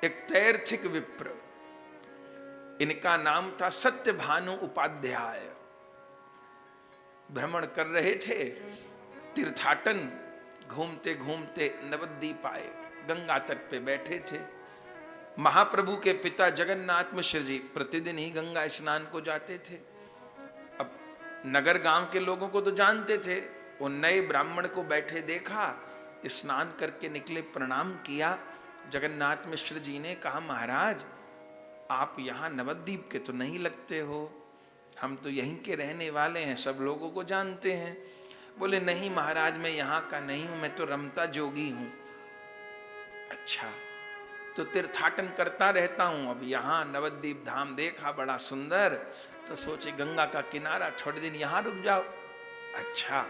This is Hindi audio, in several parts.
एक तैर्थिक विप्र, इनका नाम था सत्यभानु उपाध्याय। भ्रमण कर रहे थे, तीर्थाटन घूमते घूमते नवद्वीप आए, गंगा तट पे बैठे थे। महाप्रभु के पिता जगन्नाथ मिश्र जी प्रतिदिन ही गंगा स्नान को जाते थे। अब नगर गांव के लोगों को तो जानते थे, वो नए ब्राह्मण को बैठे देखा, स्नान करके निकले, प्रणाम किया। जगन्नाथ मिश्र जी ने कहा, महाराज आप यहाँ नवद्वीप के तो नहीं लगते हो, हम तो यहीं के रहने वाले हैं, सब लोगों को जानते हैं। बोले नहीं महाराज, मैं यहाँ का नहीं हूं, मैं तो रमता जोगी हूं। अच्छा, तो तीर्थाटन करता रहता हूं, अब यहाँ नवद्वीप धाम देखा बड़ा सुंदर, तो सोचे गंगा का किनारा, थोड़े दिन यहाँ रुक जाओ। अच्छा,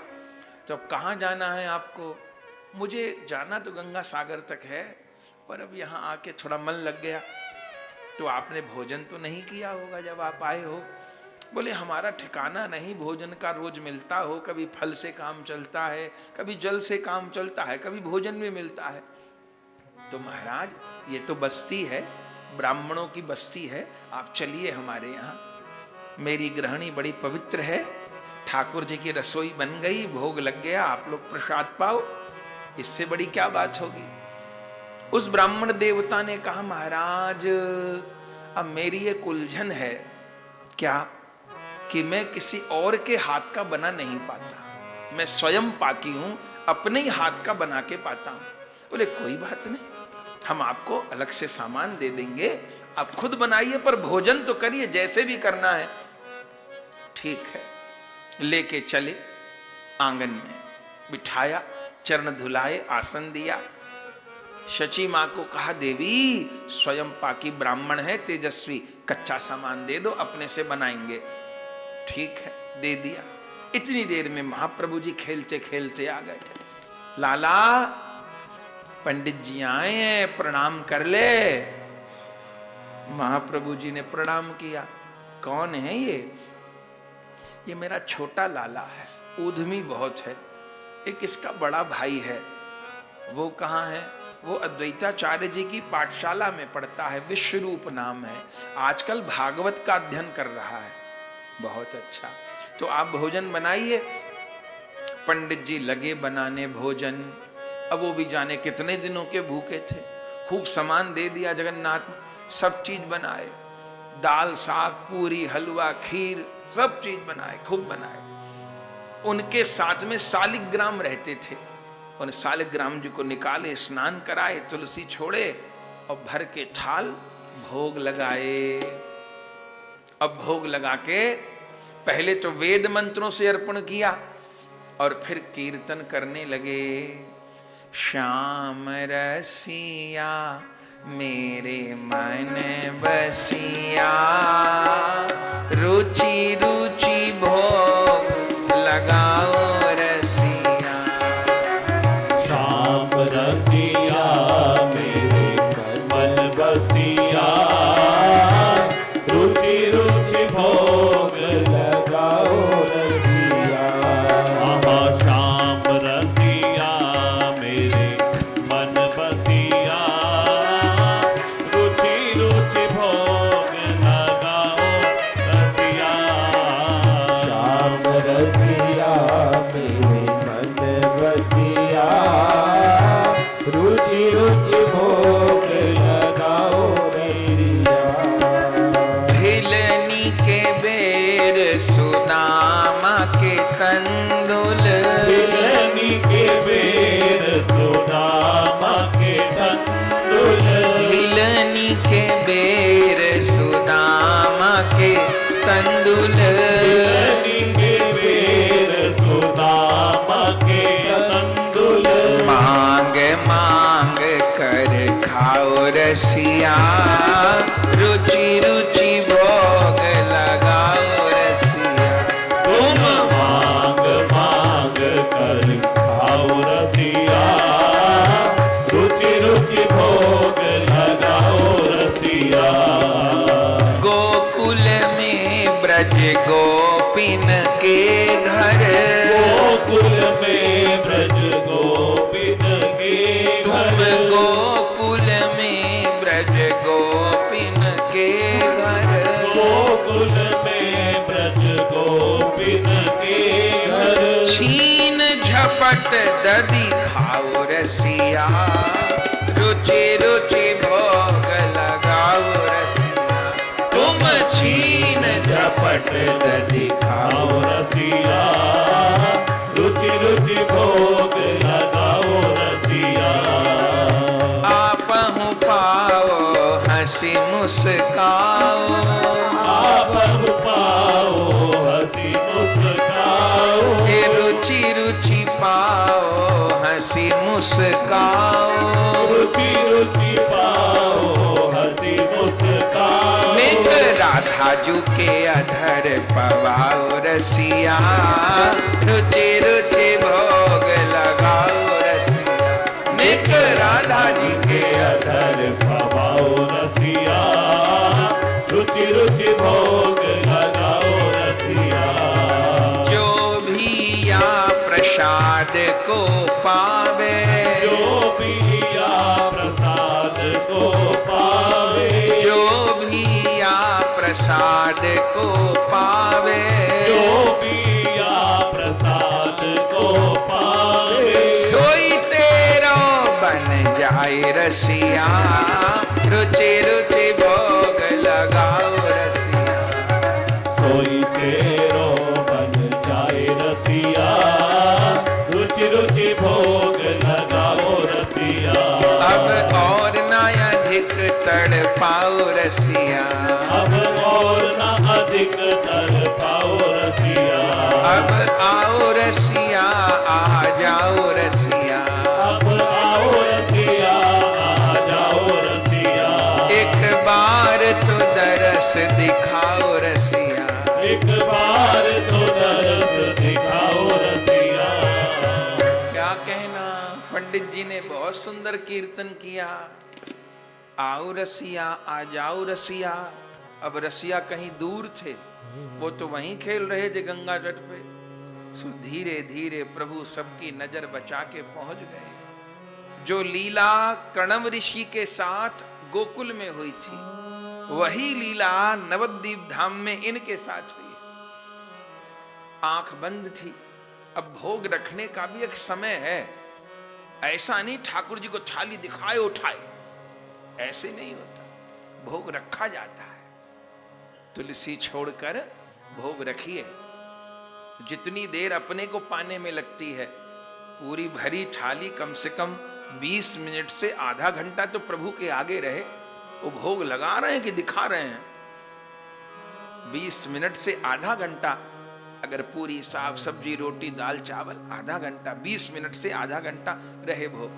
तो अब कहाँ जाना है आपको? मुझे जाना तो गंगा सागर तक है, पर अब यहाँ आके थोड़ा मन लग गया। तो आपने भोजन तो नहीं किया होगा जब आप आए हो? बोले हमारा ठिकाना नहीं भोजन का, रोज मिलता हो, कभी फल से काम चलता है, कभी जल से काम चलता है, कभी भोजन भी मिलता है। तो महाराज ये तो बस्ती है, ब्राह्मणों की बस्ती है, आप चलिए हमारे यहाँ। मेरी गृहिणी बड़ी पवित्र है, ठाकुर जी की रसोई बन गई, भोग लग गया, आप लोग प्रसाद पाओ, इससे बड़ी क्या बात होगी। उस ब्राह्मण देवता ने कहा, महाराज अब मेरी एक उलझन है, क्या कि मैं किसी और के हाथ का बना नहीं पाता, मैं स्वयं पाकी हूं, अपने ही हाथ का बना के पाता हूं। बोले कोई बात नहीं, हम आपको अलग से सामान दे देंगे, आप खुद बनाइए, पर भोजन तो करिए, जैसे भी करना है। ठीक है, लेके चले, आंगन में बिठाया, चरण धुलाए, आसन दिया। शची माँ को कहा, देवी स्वयं पाकी ब्राह्मण है, तेजस्वी, कच्चा सामान दे दो, अपने से बनाएंगे। ठीक है, दे दिया। इतनी देर में महाप्रभु जी खेलते खेलते आ गए। लाला पंडित जी आए हैं, प्रणाम कर ले। महाप्रभु जी ने प्रणाम किया। कौन है ये मेरा छोटा लाला है, ऊधमी बहुत है। एक इसका बड़ा भाई है, वो कहाँ है? वो अद्वैताचार्य जी की पाठशाला में पढ़ता है, विश्वरूप नाम है, आजकल भागवत का अध्ययन कर रहा है। बहुत अच्छा, तो आप भोजन बनाइए। पंडित जी लगे बनाने भोजन। अब वो भी जाने कितने दिनों के भूखे थे, खूब सामान दे दिया जगन्नाथ, सब चीज बनाए, दाल साग पूरी हलवा खीर सब चीज बनाए, खूब बनाए। उनके साथ में शालिग्राम रहते थे, उन शालिग्राम जी को निकाले, स्नान कराए, तुलसी छोड़े और भर के थाल भोग लगाए। अब भोग लगा के पहले तो वेद मंत्रों से अर्पण किया और फिर कीर्तन करने लगे। श्याम रसिया मेरे मन बसिया, रुचि रुचि भोग लगाओ रसिया। श्याम रसिया मेरे मन बसिया, रुचि रुचि भोग लगाओ रसिया। आहा श्याम रसिया मेरे मन बसिया, रुचि रुचि भोग लगाओ रसिया। श्याम रसिया मेरे मन बसिया, रुचि रुचि भोग लगाओ रसिया। भिलनी के बेर सुदामा के तंदुल, भिलनी के बेर सुदामा के तंदुल, भिलनी के बेर सुदामा के तंदुल, भिलनी के बेर सुदामा के तंदुल। मांग मांग कर खाओ रसिया, रुचि रुचि भोग लगाओ रसिया। तुम मांग मांग कर खाओ रसिया, रुचि रुचि भोग लगाओ रसिया। गोकुल में ब्रज गोपिन के घर, गोकुल में ब्रज गोपिन के तुम घर, गोकुल में ब्रज दधि खाओ रसिया, रुचि रुचि भोग लगाओ रसिया। तुम छीन झपट दधि खाओ रसिया, रुचि रुचि भोग लगाओ रसिया। आपहु पाओ हंसी मुस्काओ, आपहु पाओ हंसी मुस्काओ। ए रुचि रुचि पाओ हंसी मुस्काओ, रुचि रुचि पाओ हंसी मुस्काओ। निक राधा जू के अधर पवाओ रसिया, रुचि रुचि भोग लगाओ रसिया। निक राधा जी के अधर पवाओ रसिया, रुचि रुचि भोग लगाओ रसिया। जो भी या प्रसाद को पावे, जो पिया प्रसाद को पावे, जो भी या प्रसाद को पावे, जो पिया प्रसाद को पावे। सोई तेरा बन जाए रसिया, रुचि रुचि भोग लगाओ रसिया। सोई तेरो बन जाए रसिया, रुचि रुचि भोग लगाओ रसिया। अब और न अधिक तड़ पाओ रसिया, अब और न अधिक तड़ पाओ रसिया। अब आओ रसिया आ जाओ रसिया। अब आओ रसिया, आ जाओ रसिया। एक बार तो दरस दिखाओ रसिया, एक बार तो दरस दिखाओ रसिया। क्या कहना, पंडित जी ने बहुत सुंदर कीर्तन किया। आओ रसिया आ जाओ रसिया। अब रसिया कहीं दूर थे, वो तो वहीं खेल रहे थे गंगा तट पे। सो धीरे धीरे प्रभु सबकी नजर बचा के पहुंच गए। जो लीला कणव ऋषि के साथ गोकुल में हुई थी, वही लीला नवद्वीप धाम में इनके साथ हुई। आंख बंद थी, अब भोग रखने का भी एक समय है। ऐसा नहीं ठाकुर जी को थाली दिखाए उठाए, ऐसे नहीं होता। भोग रखा जाता है। तुलसी छोड़कर भोग रखिए। जितनी देर अपने को पाने में लगती है, पूरी भरी थाली कम से कम 20 मिनट से आधा घंटा तो प्रभु के आगे रहे। वो भोग लगा रहे हैं कि दिखा रहे हैं? 20 मिनट से आधा घंटा। अगर पूरी साग सब्जी रोटी दाल चावल आधा घंटा, 20 मिनट से आधा घंटा रहे भोग।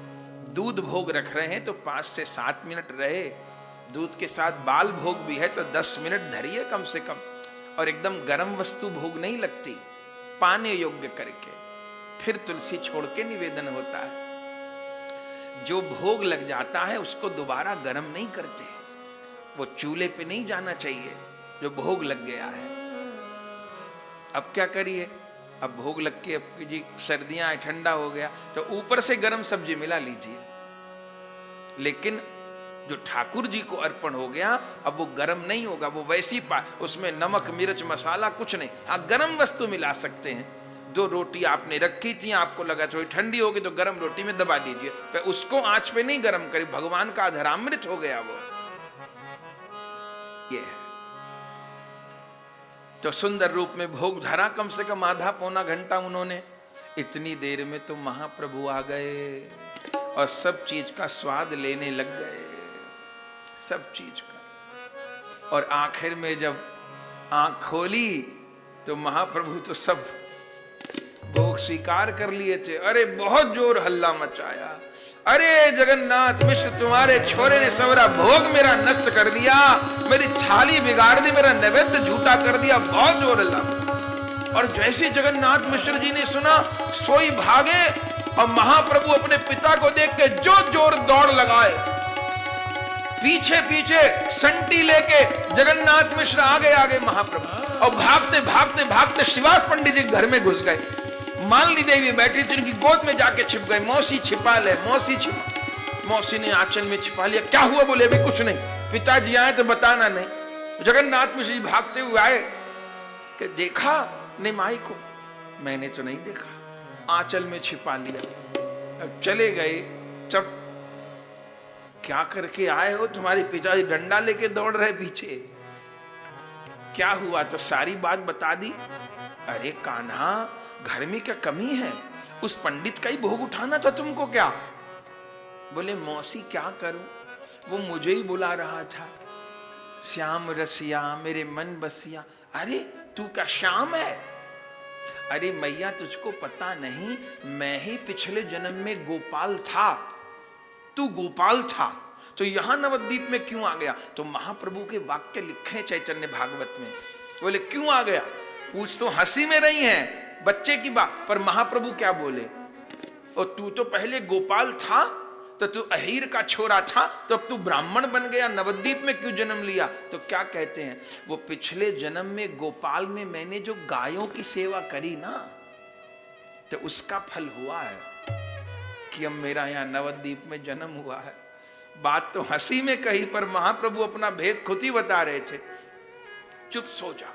दूध भोग रख रहे हैं तो 5 से 7 मिनट रहे। दूध के साथ बाल भोग भी है तो 10 मिनट धरिए कम से कम। और एकदम गर्म वस्तु भोग नहीं लगती, पाने योग्य करके फिर तुलसी छोड़ के निवेदन होता है। जो भोग लग जाता है उसको दोबारा गर्म नहीं करते, वो चूल्हे पे नहीं जाना चाहिए जो भोग लग गया है। अब क्या करिए, अब भोग लग के अब जी सर्दियां ठंडा हो गया तो ऊपर से गर्म सब्जी मिला लीजिए। लेकिन जो ठाकुर जी को अर्पण हो गया अब वो गर्म नहीं होगा, वो वैसी उसमें नमक मिर्च मसाला कुछ नहीं। हाँ, गर्म वस्तु मिला सकते हैं। जो रोटी आपने रखी थी, आपको लगा थोड़ी ठंडी होगी तो गर्म रोटी में दबा दीजिए, पर उसको आंच पे नहीं गर्म करी, भगवान का अधरामृत हो गया वो। ये है तो सुंदर रूप में भोग धरा, कम से कम आधा पौना घंटा उन्होंने। इतनी देर में तो महाप्रभु आ गए और सब चीज का स्वाद लेने लग गए, सब चीज का। और आखिर में जब आंख खोली तो महाप्रभु तो सब भोग स्वीकार कर लिए थे। अरे बहुत जोर हल्ला मचाया, अरे जगन्नाथ मिश्र तुम्हारे छोरे ने सवरा भोग मेरा नष्ट कर दिया, मेरी थाली बिगाड़ दी, मेरा नैवेद्य झूठा कर दिया, बहुत जोर हल्ला। और जैसे जगन्नाथ मिश्र जी ने सुना, सोई भागे और महाप्रभु अपने पिता को देख के जो जोर दौड़ लगाए, पीछे पीछे संटी लेके जगन्नाथ मिश्र आगे आगे महाप्रभु, और भागते भागते भागते शिवास पंडित जी घर में घुस गए। मालनी देवी बैठी थी, उनकी गोद में जाके छिप गए। मौसी छिपा ले, मौसी छिपा। मौसी ने आंचल में छिपा लिया। क्या हुआ? बोले अभी कुछ नहीं, पिताजी आए तो बताना नहीं। जगन्नाथ मिश्र जी भागते हुए आए कि देखा ने माई को? मैंने तो नहीं देखा, आंचल में छिपा लिया। अब चले गए। जब क्या करके आए हो? तुम्हारे पिताजी डंडा लेके दौड़ रहे पीछे। क्या हुआ? तो सारी बात बता दी। अरे कान्हा, घर में क्या कमी है? उस पंडित का ही भोग उठाना था तुमको क्या? बोले मौसी क्या करूं, वो मुझे ही बुला रहा था, श्याम रसिया मेरे मन बसिया। अरे तू क्या श्याम है? अरे मैया तुझको पता नहीं, मैं ही पिछले जन्म में गोपाल था। तू गोपाल था तो यहां नवद्वीप में क्यों आ गया? तो महाप्रभु के वाक्य लिखे चैतन्य भागवत में। बोले क्यों आ गया? पूछ तो हंसी में रही है, बच्चे की बात, पर महाप्रभु क्या बोले? और तू तो पहले गोपाल था, तो तू अहीर का छोरा था, तो अब तू ब्राह्मण बन गया, नवद्वीप में क्यों जन्म लिया? तो क्या कहते हैं, वो पिछले जन्म में गोपाल में मैंने जो गायों की सेवा करी ना, तो उसका फल हुआ है कि अब मेरा यहाँ नवद्वीप में जन्म हुआ है। बात तो हंसी में कही, पर महाप्रभु अपना भेद खुद ही बता रहे थे। चुप सो जा।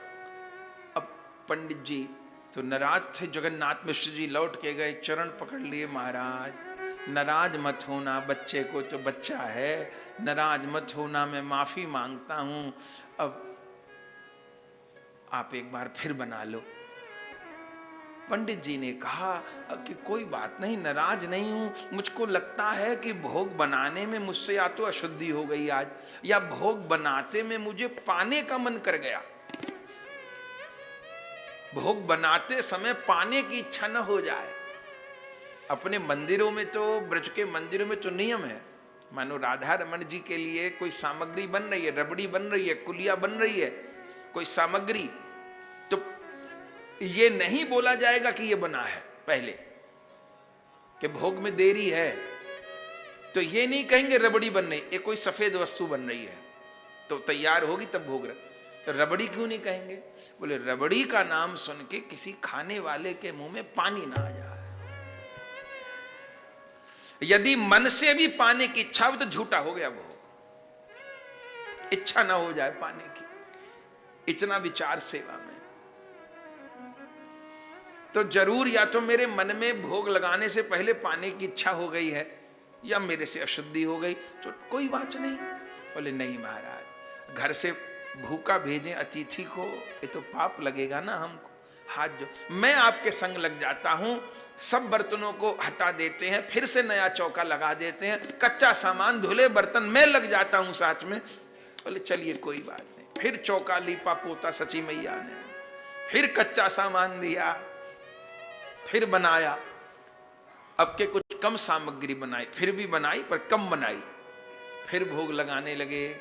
अब पंडित जी तो नाराज थे। जगन्नाथ मिश्र जी लौट के गए, चरण पकड़ लिए। महाराज नाराज मत होना, बच्चे को तो बच्चा है, नाराज मत होना, मैं माफी मांगता हूं, अब आप एक बार फिर बना लो। पंडित जी ने कहा कि कोई बात नहीं, नाराज नहीं हूं, मुझको लगता है कि भोग बनाने में मुझसे या तो अशुद्धि हो गई आज, या भोग बनाते में मुझे पाने का मन कर गया। भोग बनाते समय पाने की इच्छा न हो जाए। अपने मंदिरों में तो, ब्रज के मंदिरों में तो नियम है, मानो राधा रमन जी के लिए कोई सामग्री बन रही है, रबड़ी बन रही है, कुलिया बन रही है, कोई सामग्री, तो ये नहीं बोला जाएगा कि ये बना है पहले, कि भोग में देरी है तो ये नहीं कहेंगे रबड़ी बन रही, ये कोई सफेद वस्तु बन रही है तो तैयार होगी तब भोग रख, तो रबड़ी क्यों नहीं कहेंगे? बोले रबड़ी का नाम सुन के किसी खाने वाले के मुंह में पानी ना आ जाए। यदि मन से भी पाने की इच्छा हो तो झूठा हो गया भोग, इच्छा ना हो जाए पाने की, इतना विचार सेवा में। तो जरूर या तो मेरे मन में भोग लगाने से पहले पाने की इच्छा हो गई है, या मेरे से अशुद्धि हो गई, तो कोई बात नहीं। बोले नहीं महाराज, घर से भूखा भेजें अतिथि को, ये तो पाप लगेगा ना हमको। हाथ जो मैं आपके संग लग जाता हूं, सब बर्तनों को हटा देते हैं, फिर से नया चौका लगा देते हैं, कच्चा सामान धुले बर्तन मैं लग जाता हूं साथ में। बोले चलिए कोई बात नहीं। फिर चौका लीपा पोता सची मैया ने, फिर कच्चा सामान दिया, फिर बनाया। अब के कुछ कम सामग्री बनाई, फिर भी बनाई पर कम बनाई, फिर भोग लगाने लगे।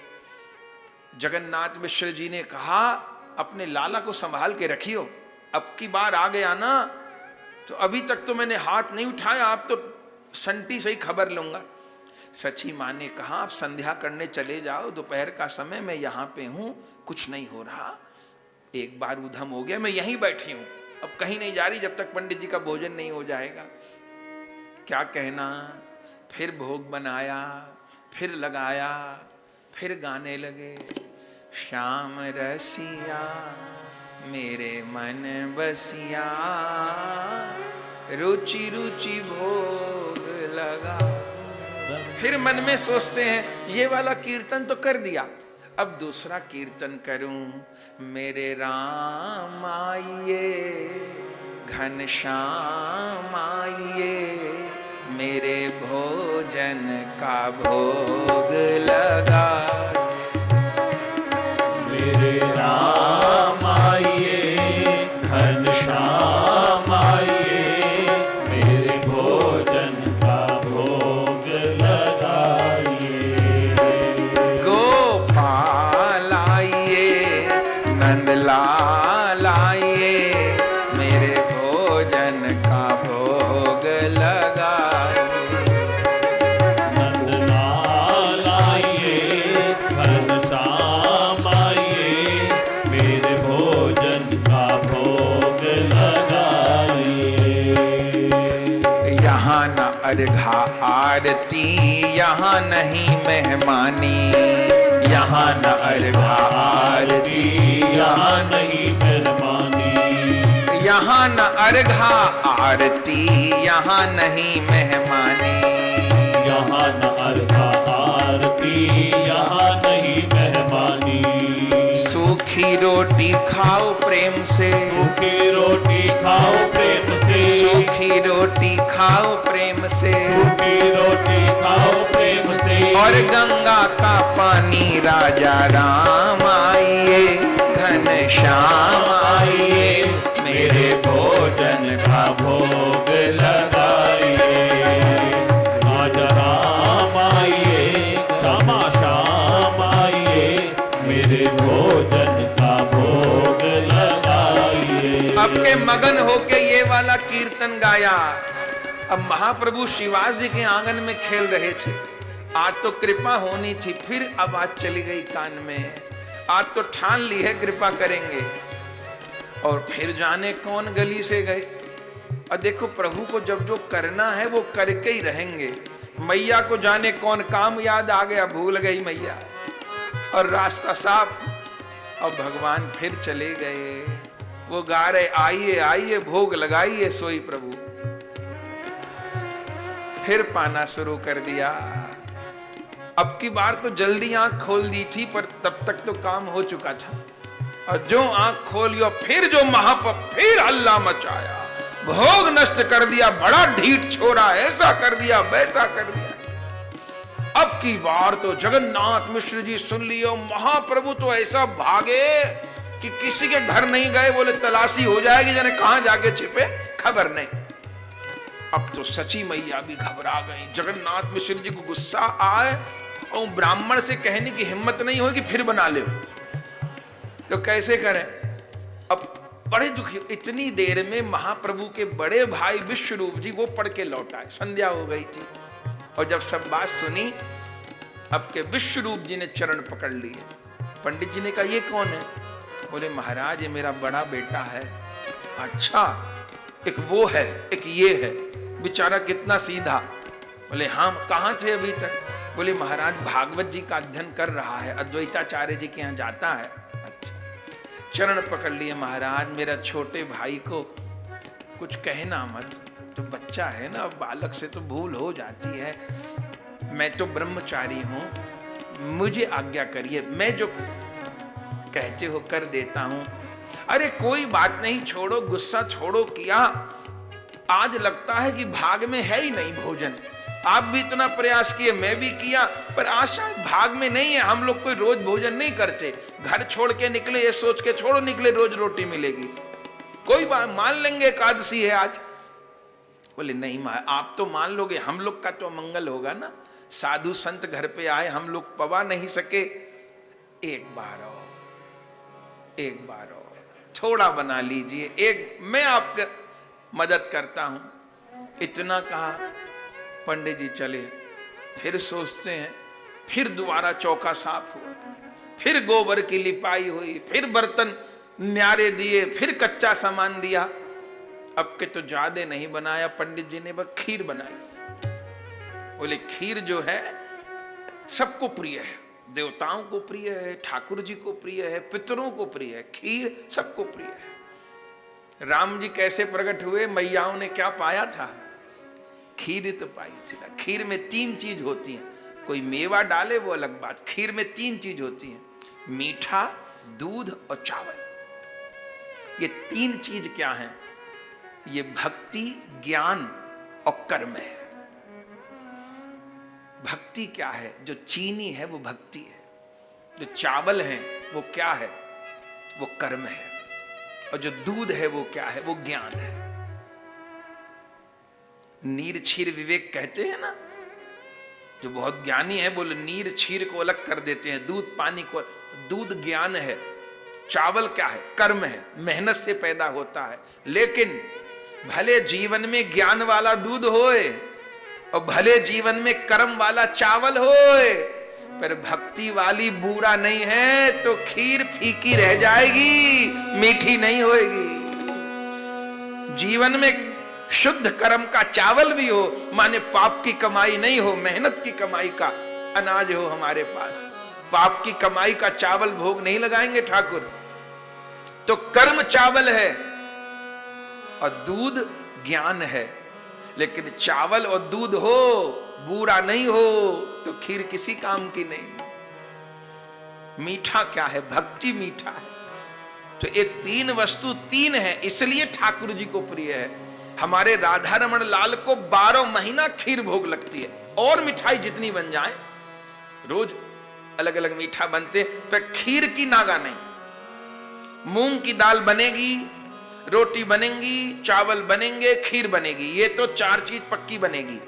जगन्नाथ मिश्र जी ने कहा अपने लाला को संभाल के रखियो, अब की बार आ गया ना तो अभी तक तो मैंने हाथ नहीं उठाया, आप तो संटी से ही खबर लूंगा। सची माँ ने कहा आप संध्या करने चले जाओ, दोपहर का समय, मैं यहाँ पे हूं, कुछ नहीं हो रहा, एक बार उधम हो गया, मैं यहीं बैठी हूं, अब कहीं नहीं जा रही जब तक पंडित जी का भोजन नहीं हो जाएगा। क्या कहना, फिर भोग बनाया, फिर लगाया, फिर गाने लगे, श्याम रसिया मेरे मन बसिया, रुचि रुचि भोग लगा। फिर मन में सोचते हैं ये वाला कीर्तन तो कर दिया, अब दूसरा कीर्तन करूं। मेरे राम आइए घनश्याम आइए, मेरे भोजन का भोग लगा। मेरे राम आइए घनश्याम आइए, मेरे भोजन का भोग लगाइए। गोपाल आइए नंदलाल आइए, मेरे भोजन का भोग लगाइए। नंदलाल आइए घनश्याम आइए, मेरे भोजन का भोग लगाइए। यहाँ न अर्घा आरती, यहाँ नहीं मेहमानी, यहाँ न अर्घा आरती, यहाँ नहीं मेहमानी, यहाँ न अर्घा आरती यहाँ नहीं मेहमानी, यहाँ न अर्घा आरती, यहाँ नहीं मेहमानी। सूखी रोटी खाओ प्रेम से, सूखी रोटी खाओ प्रेम से, सूखी रोटी खाओ प्रेम से, सूखी रोटी खाओ प्रेम से। और गंगा का पानी राजा राम आइए, घनश्याम आइए, मेरे भोजन का भोग लगाइए। राजा राम आइए, श्यामा श्याम आइए, मेरे भोजन का भोग लगाइए। अब के मगन होके ये वाला कीर्तन गाया। अब महाप्रभु शिवास जी के आंगन में खेल रहे थे। आज तो कृपा होनी थी, फिर आवाज चली गई कान में। आज तो ठान ली है कृपा करेंगे, और फिर जाने कौन गली से गए। और देखो प्रभु को जब जो करना है वो करके ही रहेंगे। मैया को जाने कौन काम याद आ गया, भूल गई मैया, और रास्ता साफ। और भगवान फिर चले गए। वो गा रहे आइए आइए भोग लगाइए सोई प्रभु। फिर पाना शुरू कर दिया। अब की बार तो जल्दी आंख खोल दी थी, पर तब तक तो काम हो चुका था। और जो आंख खोली और फिर जो फिर हल्ला मचाया, भोग नष्ट कर दिया, बड़ा ढीठ छोरा, ऐसा कर दिया वैसा कर दिया। अब की बार तो जगन्नाथ मिश्र जी सुन लियो, महाप्रभु तो ऐसा भागे कि किसी के घर नहीं गए। बोले तलाशी हो जाएगी, जाने कहां जाके छिपे, खबर नहीं। अब तो सची मैया भी घबरा गई। जगन्नाथ मिश्र जी को गुस्सा आए और ब्राह्मण से कहने की हिम्मत नहीं होगी फिर बना ले, तो कैसे करें। अब बड़े दुखी। इतनी देर में महाप्रभु के बड़े भाई विश्वरूप जी वो पढ़ के लौट आए। संध्या हो गई थी, और जब सब बात सुनी, अब के विश्वरूप जी ने चरण पकड़ लिए। पंडित जी ने कहा ये कौन है? बोले महाराज ये मेरा बड़ा बेटा है। अच्छा, एक वो है एक ये है, बेचारा कितना सीधा। बोले हाँ, कहाँ थे अभी तक? बोले महाराज भागवत जी का अध्ययन कर रहा है, अद्वैताचार्य जी के यहाँ जाता है। अच्छा, चरण पकड़ लिए महाराज, मेरा छोटे भाई को कुछ कहना मत, तो बच्चा है ना, बालक से तो भूल हो जाती है। मैं तो ब्रह्मचारी हूं, मुझे आज्ञा करिए, मैं जो कहते हो कर देता हूं। अरे कोई बात नहीं, छोड़ो गुस्सा छोड़ो। किया आज लगता है कि भाग में है ही नहीं भोजन। आप भी इतना प्रयास किए, मैं भी किया, पर आज शायद भाग में नहीं है। हम लोग कोई रोज भोजन नहीं करते, घर छोड़ के निकले ये सोच के, छोड़ो निकले रोज रोटी मिलेगी, कोई बात मान लेंगे एकादशी है आज। बोले नहीं आप तो मान लोगे, हम लोग का तो मंगल होगा ना। साधु संत घर पे आए, हम लोग पवा नहीं सके। एक बार और थोड़ा बना लीजिए, एक मैं आपके मदद करता हूं। इतना कहा, पंडित जी चले। फिर सोचते हैं, फिर दोबारा चौका साफ हुआ, फिर गोबर की लिपाई हुई, फिर बर्तन न्यारे दिए, फिर कच्चा सामान दिया। अब के तो ज्यादा नहीं बनाया पंडित जी ने, बस खीर बनाई। बोले खीर जो है सबको प्रिय है, देवताओं को प्रिय है, ठाकुर जी को प्रिय है, पितरों को प्रिय है, खीर सबको प्रिय है। राम जी कैसे प्रकट हुए, मैयाओं ने क्या पाया था? खीर तो पाई थी ना। खीर में 3 चीज होती हैं, कोई मेवा डाले वो अलग बात, खीर में 3 चीज होती हैं, मीठा, दूध और चावल। ये 3 चीज क्या हैं? ये भक्ति, ज्ञान और कर्म है। भक्ति क्या है? जो चीनी है वो भक्ति है, जो चावल है वो क्या है? वो कर्म है, और जो दूध है वो क्या है? वो ज्ञान है। नीर छीर विवेक कहते हैं ना, जो बहुत ज्ञानी है बोले नीर छीर को अलग कर देते हैं, दूध पानी को। दूध ज्ञान है, चावल क्या है? कर्म है, मेहनत से पैदा होता है। लेकिन भले जीवन में ज्ञान वाला दूध होए और भले जीवन में कर्म वाला चावल होए, पर भक्ति वाली बूरा नहीं है तो खीर फीकी रह जाएगी, मीठी नहीं होएगी। जीवन में शुद्ध कर्म का चावल भी हो, माने पाप की कमाई नहीं हो, मेहनत की कमाई का अनाज हो हमारे पास, पाप की कमाई का चावल भोग नहीं लगाएंगे ठाकुर। तो कर्म चावल है, और दूध ज्ञान है, लेकिन चावल और दूध हो बूरा नहीं हो तो खीर किसी काम की नहीं। मीठा क्या है? भक्ति मीठा है। तो ये तीन वस्तु तीन है, इसलिए ठाकुर जी को प्रिय है। हमारे राधा रमण लाल को 12 महीना खीर भोग लगती है, और मिठाई जितनी बन जाए, रोज अलग अलग मीठा बनते, पर खीर की नागा नहीं। मूंग की दाल बनेगी, रोटी बनेंगी, चावल बनेंगे, खीर बनेगी, ये तो 4 चीज पक्की बनेगी।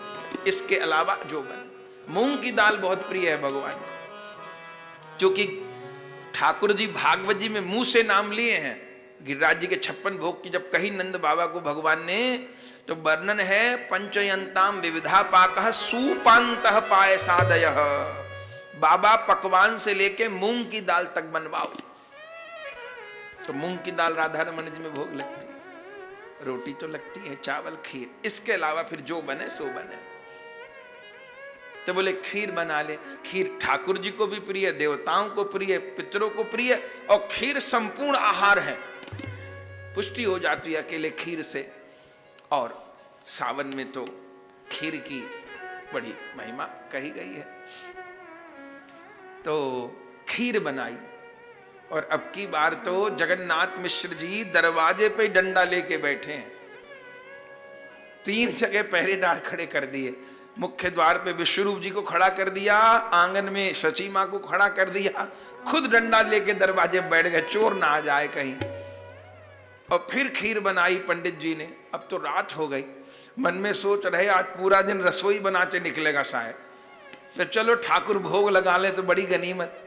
इसके अलावा जो बने, मूंग की दाल बहुत प्रिय है भगवान को, क्योंकि ठाकुर जी भागवत जी में मुंह से नाम लिए हैं। गिरिराज जी के 56 भोग की जब कही नंद बाबा को भगवान ने, तो वर्णन है पंचयंताम विविधा पाकः सुपान्तः पायसादयः। बाबा पकवान से लेके मूंग की दाल तक बनवाओ। तो मूंग की दाल राधा रमण जी में भोग लगती है, रोटी तो लगती है, चावल, खीर, इसके अलावा फिर जो बने सो बने। तो बोले खीर बना ले। खीर ठाकुर जी को भी प्रिय, देवताओं को प्रिय, पितरों को प्रिय, और खीर संपूर्ण आहार है, पुष्टि हो जाती है अकेले खीर से। और सावन में तो खीर की बड़ी महिमा कही गई है। तो खीर बनाई, और अब की बार तो जगन्नाथ मिश्र जी दरवाजे पे डंडा लेके बैठे हैं। 3 जगह पहरेदार खड़े कर दिए। मुख्य द्वार पे विश्वरूप जी को खड़ा कर दिया, आंगन में शची मां को खड़ा कर दिया, खुद डंडा लेके दरवाजे बैठ गए, चोर ना आ जाए कहीं। और फिर खीर बनाई पंडित जी ने। अब तो रात हो गई, मन में सोच रहे आज पूरा दिन रसोई बनाते निकलेगा शायद, तो चलो ठाकुर भोग लगा ले तो बड़ी गनीमत।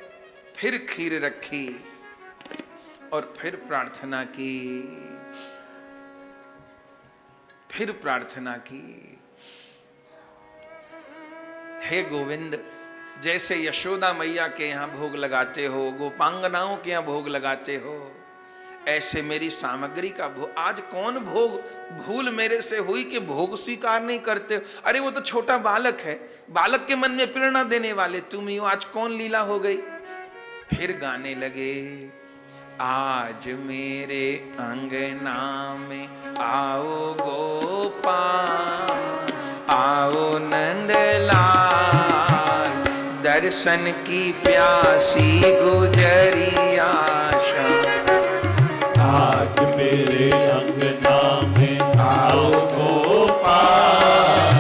फिर खीर रखी और फिर प्रार्थना की, फिर प्रार्थना की, हे गोविंद, जैसे यशोदा मैया के यहाँ भोग लगाते हो, गोपांगनाओं के यहाँ भोग लगाते हो, ऐसे मेरी सामग्री का भोग। आज कौन भोग भूल मेरे से हुई कि भोग स्वीकार नहीं करते? अरे वो तो छोटा बालक है, बालक के मन में प्रेरणा देने वाले तुम ही हो, आज कौन लीला हो गई? फिर गाने लगे, आज मेरे अंगना में आओ गोपाल, आओ नंदलाल, दर्शन की प्यासी गुजरिया। आज मेरे अंगना में आओ गोपाल,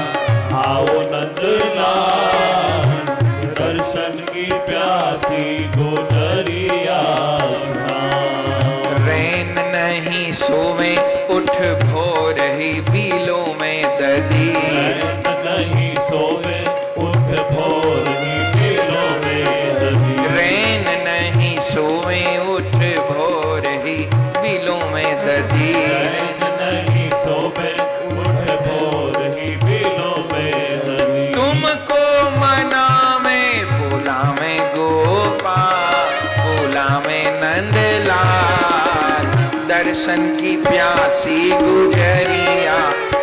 आओ नंदलाल, दर्शन की प्यासी गुजरिया। रैन नहीं सोवे उठ भोर ही बिलों में ददी, नहीं सोवे उठ भोर ही बिलों में ददी, रैन नहीं सोवे उठ भोर ही बिलों में ददी, नहीं सोवे उठ भोर ही बिलों में ददी। तुमको मना में बोला में गोपाल, बोला में नंदलाल, दर्शन की प्यासी गुजरिया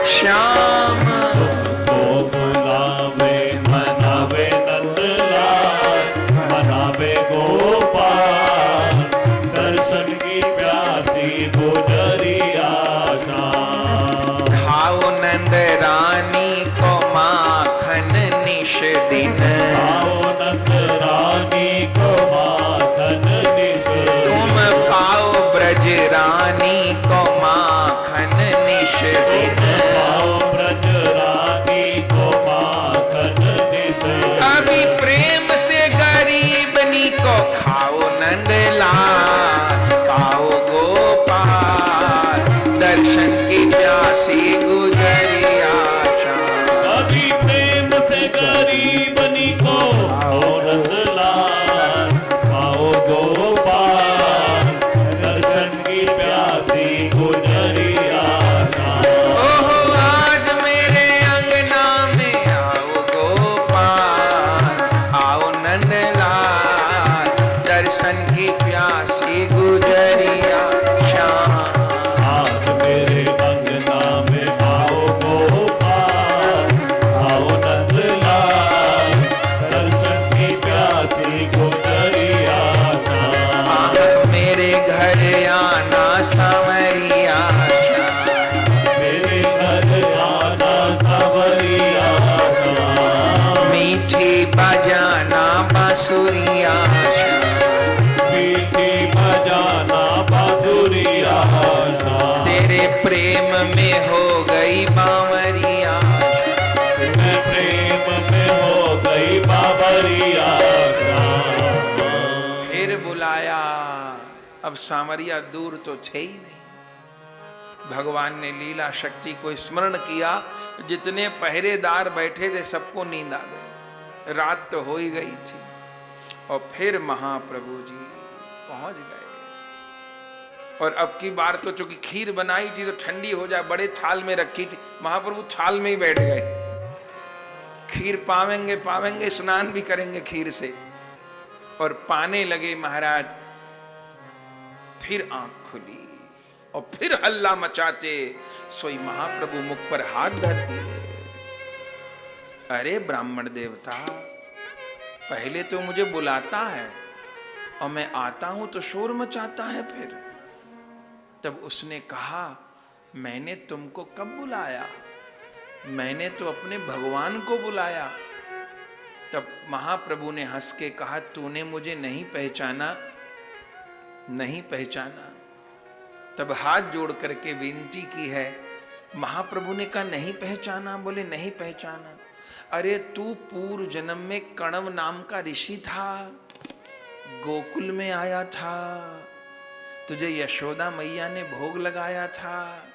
श्याम। तुमको बुलावे मनावे नंदलाल, मनावे गोपाल, दर्शन की प्यासी गुजरिया श्याम। खाओ नंद रानी को माखन निश दिन, आओ नंद रानी को माखन निश दिन, तुम पाओ ब्रज रानी को माखन निश दिन, आओ ब्रज रानी को माखन निश दिन। कभी प्रेम से गरीबनी को खाओ नंदलाल, पाओ गोपाल, दर्शन की प्यासी गुजरिया श्याम। कभी प्रेम से गरीबनी को आओ नंदलाल, आओ गोपाल, दर्शन की प्यासी गुजरिया श्याम। ओहो आज मेरे अंगना में आओ गोपाल, आओ नंदलाल, दर्शन की प्यासी गुजरिया श्याम। आज मेरे अंगना में आओ गोपाल, आओ नंदलाल, दर्शन की प्यासी गुजरिया श्याम। मेरे घर आना संवरिया श्याम। श्याम, मीठी बजाना बांसुरिया श्याम, तेरे प्रेम में हो गई बावरिया, मैं प्रेम में हो गई बाबरिया श्याम। फिर बुलाया। अब सांवरिया दूर तो थे ही नहीं। भगवान ने लीला शक्ति को स्मरण किया। जितने पहरेदार बैठे थे सबको नींद आ गई, रात तो हो ही गई थी। और फिर महाप्रभु जी पहुंच गए। और अब की बार तो चूंकि खीर बनाई थी तो ठंडी हो जाए, बड़े थाल में रखी थी, महाप्रभु थाल में ही बैठ गए। खीर पावेंगे पावेंगे, स्नान भी करेंगे खीर से। और पाने लगे महाराज। फिर आंख खुली और फिर हल्ला मचाते सोई महाप्रभु मुख पर हाथ धर दिए। अरे ब्राह्मण देवता, पहले तो मुझे बुलाता है और मैं आता हूं तो शोर मचाता है। फिर तब उसने कहा, मैंने तुमको कब बुलाया? मैंने तो अपने भगवान को बुलाया। तब महाप्रभु ने हंस के कहा, तूने मुझे नहीं पहचाना? नहीं पहचाना? तब हाथ जोड़ करके विनती की है। महाप्रभु ने कहा, नहीं पहचाना? बोले नहीं पहचाना। अरे तू पूर्व जन्म में कणव नाम का ऋषि था, गोकुल में आया था, तुझे यशोदा मैया ने भोग लगाया था,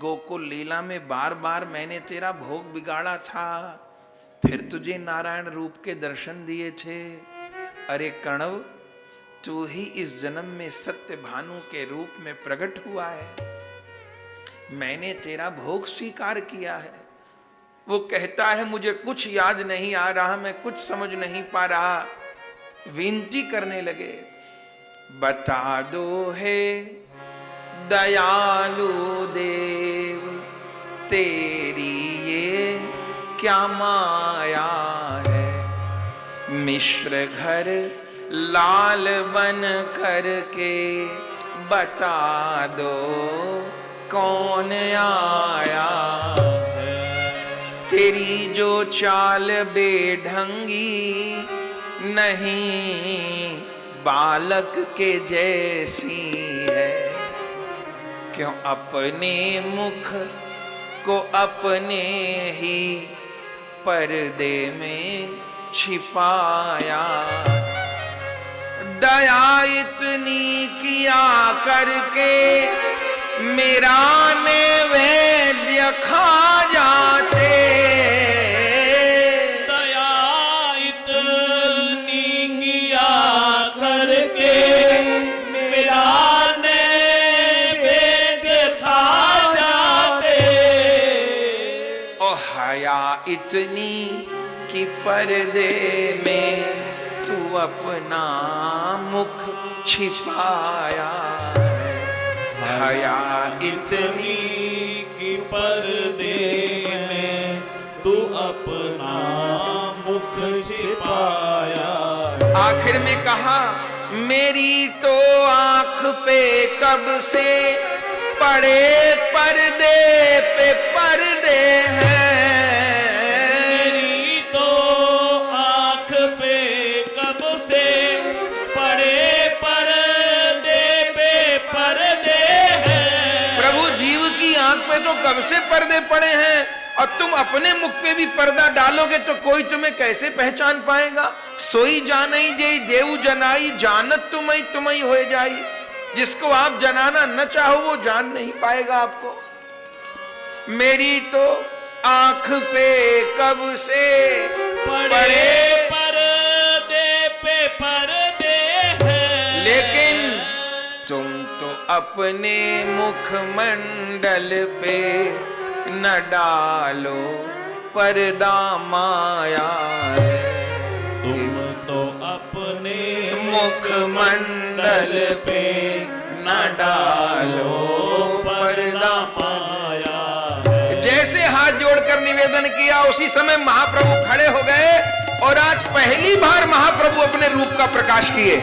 गोकुल लीला में बार बार मैंने तेरा भोग बिगाड़ा था, फिर तुझे नारायण रूप के दर्शन दिए थे। अरे कणव, तू ही इस जन्म में सत्य भानु के रूप में प्रकट हुआ है, मैंने तेरा भोग स्वीकार किया है। वो कहता है, मुझे कुछ याद नहीं आ रहा, मैं कुछ समझ नहीं पा रहा। विनती करने लगे, बता दो हे दयालु देव, तेरी ये क्या माया है। मिश्र घर लाल बन करके बता दो कौन आया है। तेरी जो चाल बेढंगी नहीं बालक के जैसी है। क्यों अपने मुख को अपने ही पर्दे में छिपाया। दया इतनी किया करके मेरा नैवेद्य खा जाते। दया इतनी किया करके मेरा नैवेद्य खा जाते। ओ हया इतनी कि पर्दे में तू अपना मुख छिपाया है। हया इतनी कि पर्दे में तू अपना मुख छिपाया। आखिर में कहा, मेरी तो आंख पे कब से पड़े पर्दे पे पर्दे हैं। मेरी तो आंख पे कब से पड़े पर्दे पे पर्दे हैं। प्रभु, जीव की आंख पे तो कब से पर्दे पड़े हैं और तुम अपने मुख पे भी पर्दा डालोगे तो कोई तुम्हें कैसे पहचान पाएगा। सोई जानई जे देव जनाई, जानत तुम्हें तुम्हें हो जाई। जिसको आप जनाना न चाहो वो जान नहीं पाएगा आपको। मेरी तो आंख पे कब से पड़े पर्दे पे पर्दे हैं। लेकिन तुम तो अपने मुखमंडल पे न डालो पर्दा माया है। तुम तो अपने मुखमंडल पे न डालो पर्दा माया। जैसे हाथ जोड़कर निवेदन किया उसी समय महाप्रभु खड़े हो गए और आज पहली बार महाप्रभु अपने रूप का प्रकाश किए।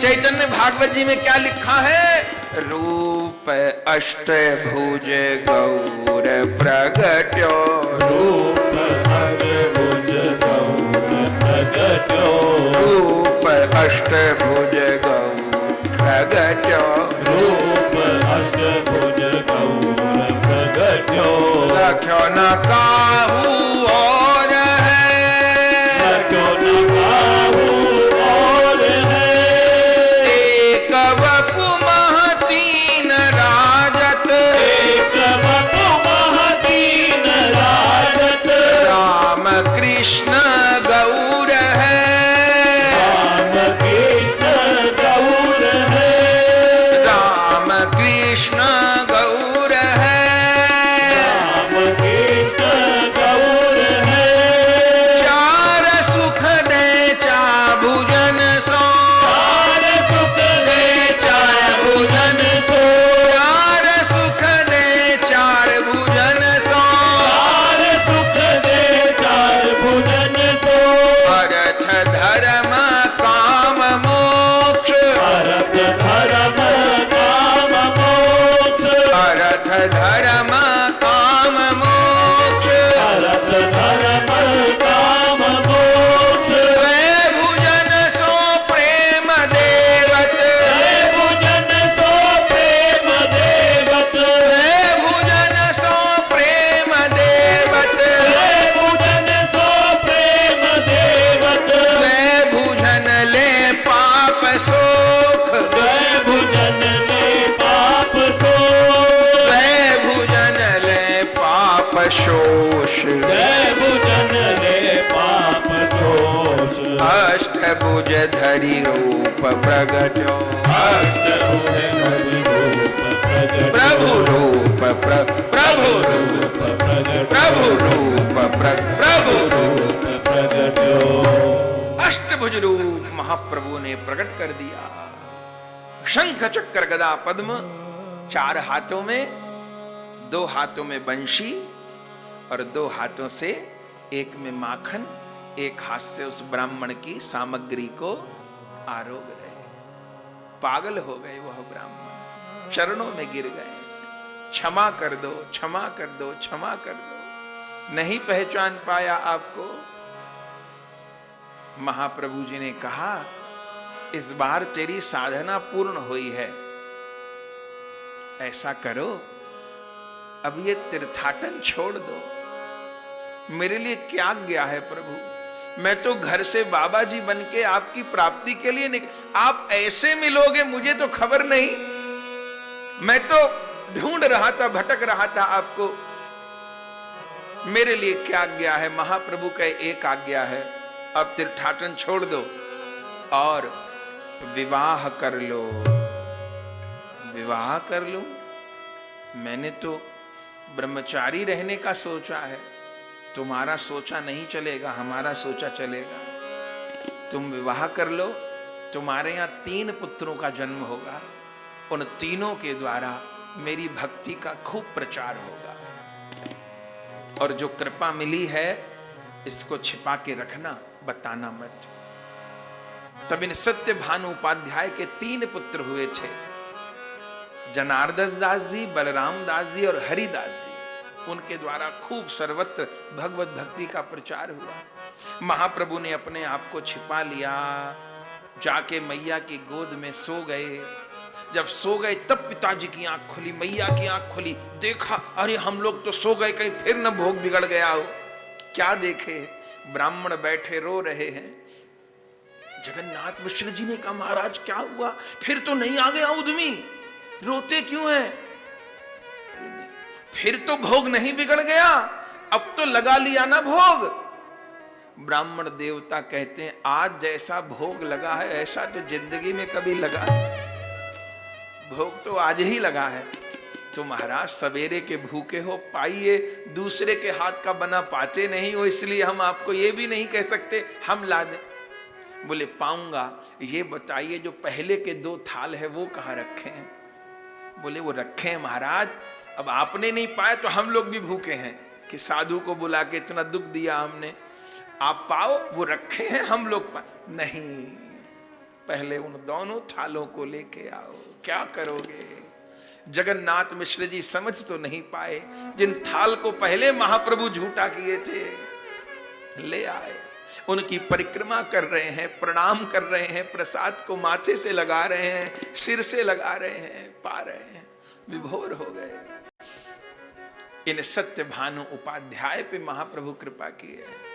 चैतन्य भागवत जी में क्या लिखा है? रूप अष्टभुज गौर प्रगट्यो, रूप अष्टभुज गौर प्रगट्यो, प्रगट्यो रूप अष्टभुज गौ प्रगट्यो रूप अष्टभुज गौर प्रगट्यो रख्यो न काहू और है रख्यो न काहू और है एक वपु महतीन राजत एक वपु महतीन राजत राम कृष्ण गौर है राम कृष्ण गौर है राम कृष्ण गौर है राम कृष्ण गौर है चार सुख दे चा भुजन सो चार सुख दे चार भुजन सो चार सुख दे चार भुजन सो चार सुख दे चार भुजन सो अर्थ धर्म काम मोक्ष अर्थ धर्म काम मोक्ष अर्थ धर्म काम मोक्ष अर्थ धर्म काम मोक्ष वे भुजन सो प्रेम देवत जय भुजन सो प्रेम देवत वे भुजन सो प्रेम देवत जय भुजन सो प्रेम देवत वे भुजन ले पाप सोख जय भुजन ले पाप सो वे भुजन ले पाप शोष जय भुजन ले पाप शोष अष्टभुज धरि रूप प्रगट्यो अष्टभुज हरि रूप प्रगट्यो प्रभु रूप प्रभु रूप प्रभु रूप प्रभु रूप प्रगट्यो अष्टभुज रूप महाप्रभु ने प्रकट कर दिया। शंख चक्र गदा पद्म, चार हाथों में, दो हाथों में बंशी और दो हाथों से एक में माखन, एक हाथ से उस ब्राह्मण की सामग्री को आरोग रहे। पागल हो गए वह ब्राह्मण, चरणों में गिर गए। क्षमा कर दो, क्षमा कर दो, क्षमा कर दो, नहीं पहचान पाया आपको। महाप्रभु जी ने कहा, इस बार तेरी साधना पूर्ण हुई है, ऐसा करो अब ये तीर्थाटन छोड़ दो। मेरे लिए क्या गया है प्रभु, मैं तो घर से बाबा जी बन के आपकी प्राप्ति के लिए आप ऐसे मिलोगे मुझे तो खबर नहीं। मैं तो ढूंढ रहा था, भटक रहा था आपको। मेरे लिए क्या आज्ञा है? महाप्रभु का एक आज्ञा है, अब तीर्थाटन छोड़ दो और विवाह कर लो। विवाह कर लो? मैंने तो ब्रह्मचारी रहने का सोचा है। तुम्हारा सोचा नहीं चलेगा, हमारा सोचा चलेगा। तुम विवाह कर लो, तुम्हारे यहां 3 पुत्रों का जन्म होगा। उन तीनों के द्वारा मेरी भक्ति का खूब प्रचार होगा। और जो कृपा मिली है इसको छिपा के रखना, बताना मत। तब इन सत्य भानु उपाध्याय के 3 पुत्र हुए थे, जनार्दन दास जी, बलराम दास जी और हरिदास जी। उनके द्वारा खूब सर्वत्र भगवत भक्ति का प्रचार हुआ। महाप्रभु ने अपने आप को छिपा लिया, जाके मैया की गोद में सो गए। जब सो गए तब पिताजी की आंख खुली, मैया की आंख खुली, देखा अरे हम लोग तो सो गए, कहीं फिर न भोग बिगड़ गया हो। क्या देखे, ब्राह्मण बैठे रो रहे हैं। जगन्नाथ मिश्र जी ने कहा, महाराज क्या हुआ, फिर तो नहीं आ गया उद्यमी, रोते क्यों हैं? फिर तो भोग नहीं बिगड़ गया, अब तो लगा लिया ना भोग। ब्राह्मण देवता कहते हैं, आज जैसा भोग लगा है ऐसा तो जिंदगी में कभी लगा नहीं। भोग तो आज ही लगा है। तो महाराज सवेरे के भूखे हो, पाइए, दूसरे के हाथ का बना पाते नहीं हो, इसलिए हम आपको ये भी नहीं कह सकते हम ला दें। बोले पाऊंगा, ये बताइए जो पहले के 2 थाल है वो कहाँ रखे हैं? बोले वो रखे हैं महाराज, अब आपने नहीं पाए तो हम लोग भी भूखे हैं कि साधु को बुला के इतना दुख दिया हमने, आप पाओ, वो रखे हैं हम लोग पाए। नहीं, पहले उन दोनों थालों को लेके आओ। क्या करोगे? जगन्नाथ मिश्र जी समझ तो नहीं पाए, जिन थाल को पहले महाप्रभु झूठा किए थे ले आए। उनकी परिक्रमा कर रहे हैं, प्रणाम कर रहे हैं, प्रसाद को माथे से लगा रहे हैं, सिर से लगा रहे हैं, पा रहे हैं, विभोर हो गए। इन सत्य भानु उपाध्याय पे महाप्रभु कृपा की है।